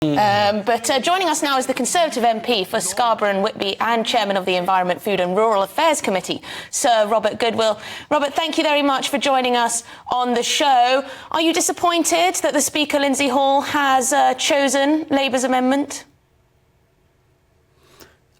But joining us now is the Conservative MP for Scarborough and Whitby and Chairman of the Environment, Food and Rural Affairs Committee, Sir Robert Goodwill. Robert, thank you very much for joining us on the show. Are you disappointed that the Speaker, Lindsay Hoyle, has chosen Labour's amendment?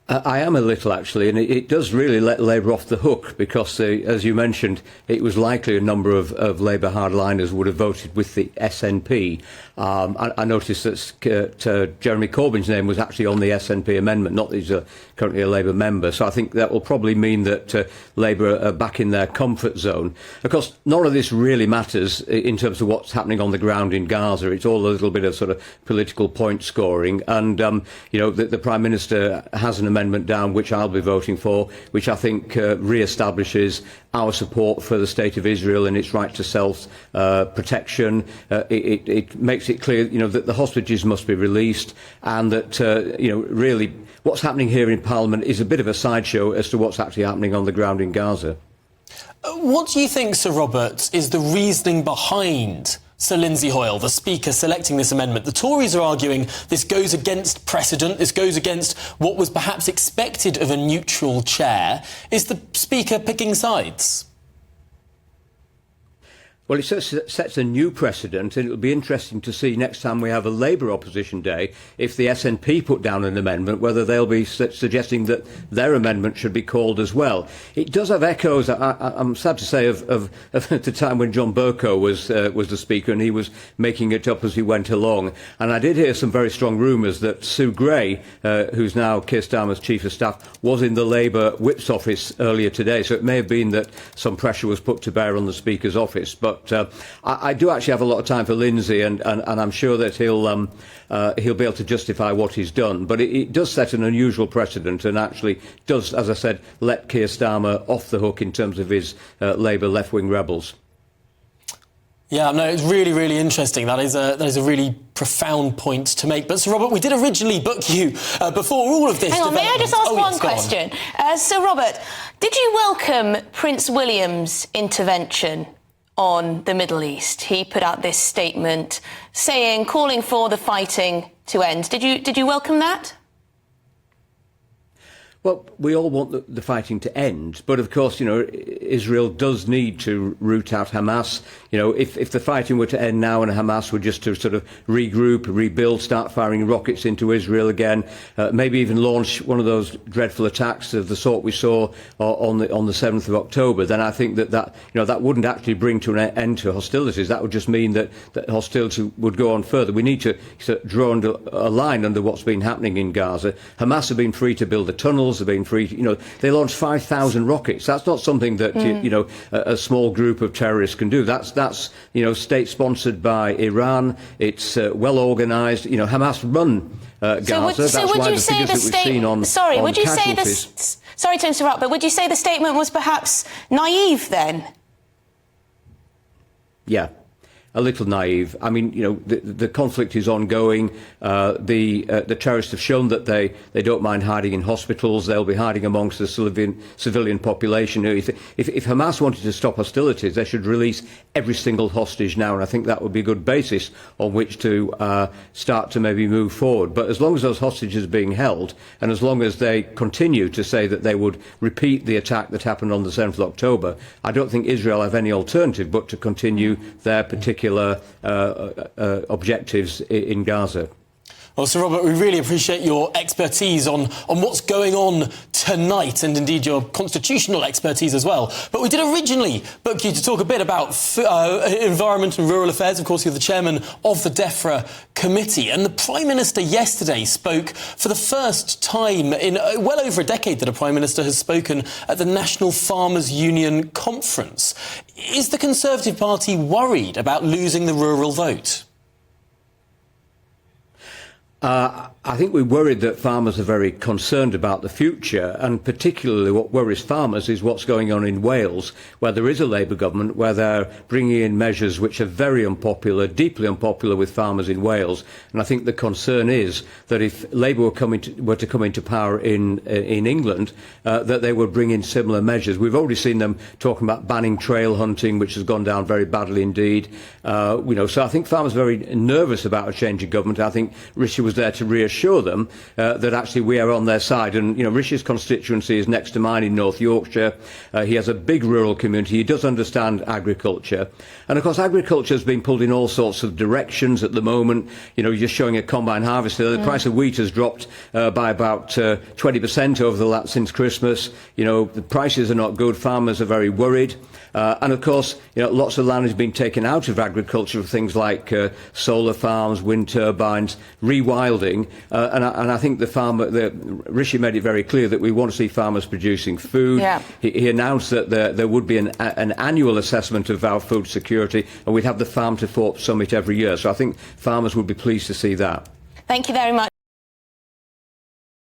I am a little, actually, and it does really let Labour off the hook because, as you mentioned, it was likely a number of Labour hardliners would have voted with the SNP. I noticed that Jeremy Corbyn's name was actually on the SNP amendment, not that he's currently a Labour member. So I think that will probably mean that Labour are back in their comfort zone. Of course, none of this really matters in terms of what's happening on the ground in Gaza. It's all a little bit of sort of political point scoring. And, the Prime Minister has an amendment down which I'll be voting for, which I think re-establishes our support for the State of Israel and its right to self-protection. It makes it clear, that the hostages must be released and that, really what's happening here in Parliament is a bit of a sideshow as to what's actually happening on the ground in Gaza. What do you think, Sir Robert, is the reasoning behind Sir Lindsay Hoyle, the Speaker, selecting this amendment? The Tories are arguing this goes against precedent, this goes against what was perhaps expected of a neutral chair. Is the Speaker picking sides? Well, it sets a new precedent, and it'll be interesting to see next time we have a Labour opposition day, if the SNP put down an amendment, whether they'll be suggesting that their amendment should be called as well. It does have echoes, I'm sad to say, of the time when John Bercow was the Speaker, and he was making it up as he went along. And I did hear some very strong rumours that Sue Gray, who's now Keir Starmer's Chief of Staff, was in the Labour Whip's office earlier today. So it may have been that some pressure was put to bear on the Speaker's office. But I do actually have a lot of time for Lindsay, and I'm sure that he'll be able to justify what he's done. But it does set an unusual precedent and actually does, as I said, let Keir Starmer off the hook in terms of his Labour left-wing rebels. Yeah, no, it's really, really interesting. That is a really profound point to make. But, Sir Robert, we did originally book you before all of this. Hang on, may I just ask one question? Sir Robert, did you welcome Prince William's intervention on the Middle East? He put out this statement calling for the fighting to end. Did you welcome that? Well, we all want the fighting to end, but of course, Israel does need to root out Hamas. If the fighting were to end now and Hamas were just to sort of regroup, rebuild, start firing rockets into Israel again, maybe even launch one of those dreadful attacks of the sort we saw on the 7th of October, then I think that wouldn't actually bring to an end to hostilities. That would just mean that hostility would go on further. We need to draw a line under what's been happening in Gaza. Hamas have been free to build the tunnels. Have been free. They launched 5,000 rockets. That's not something that a small group of terrorists can do. That's state sponsored by Iran. It's well organised. Hamas run Gaza. That's why the figures that we've seen on casualties. Sorry to interrupt, but would you say the statement was perhaps naive then? Yeah. A little naive. I mean, the conflict is ongoing. The terrorists have shown that they don't mind hiding in hospitals. They'll be hiding amongst the civilian population. If Hamas wanted to stop hostilities, they should release every single hostage now, and I think that would be a good basis on which to start to maybe move forward. But as long as those hostages are being held, and as long as they continue to say that they would repeat the attack that happened on the 7th of October, I don't think Israel have any alternative but to continue their particular objectives in Gaza. Well, Sir Robert, we really appreciate your expertise on what's going on tonight, and indeed your constitutional expertise as well. But we did originally book you to talk a bit about environment and rural affairs. Of course, you're the chairman of the DEFRA committee. And the Prime Minister yesterday spoke for the first time in well over a decade that a Prime Minister has spoken at the National Farmers Union conference. Is the Conservative Party worried about losing the rural vote? I think we're worried that farmers are very concerned about the future, and particularly what worries farmers is what's going on in Wales, where there is a Labour government, where they're bringing in measures which are very unpopular, deeply unpopular with farmers in Wales. And I think the concern is that if Labour were to come into power in England, that they would bring in similar measures. We've already seen them talking about banning trail hunting, which has gone down very badly indeed. So I think farmers are very nervous about a change of government. I think Rishi was was there to reassure them that actually we are on their side. And, you know, Rishi's constituency is next to mine in North Yorkshire. He has a big rural community. He does understand agriculture. And, of course, agriculture has been pulled in all sorts of directions at the moment. You know, just showing a combine harvester. The price of wheat has dropped by about 20% over since Christmas. You know, the prices are not good. Farmers are very worried. And, of course, you know, lots of land has been taken out of agriculture for things like solar farms, wind turbines, rewilding. And I think Rishi made it very clear that we want to see farmers producing food. Yeah. He announced that there would be an annual assessment of our food security, and we'd have the Farm to Fork Summit every year. So I think farmers would be pleased to see that. Thank you very much.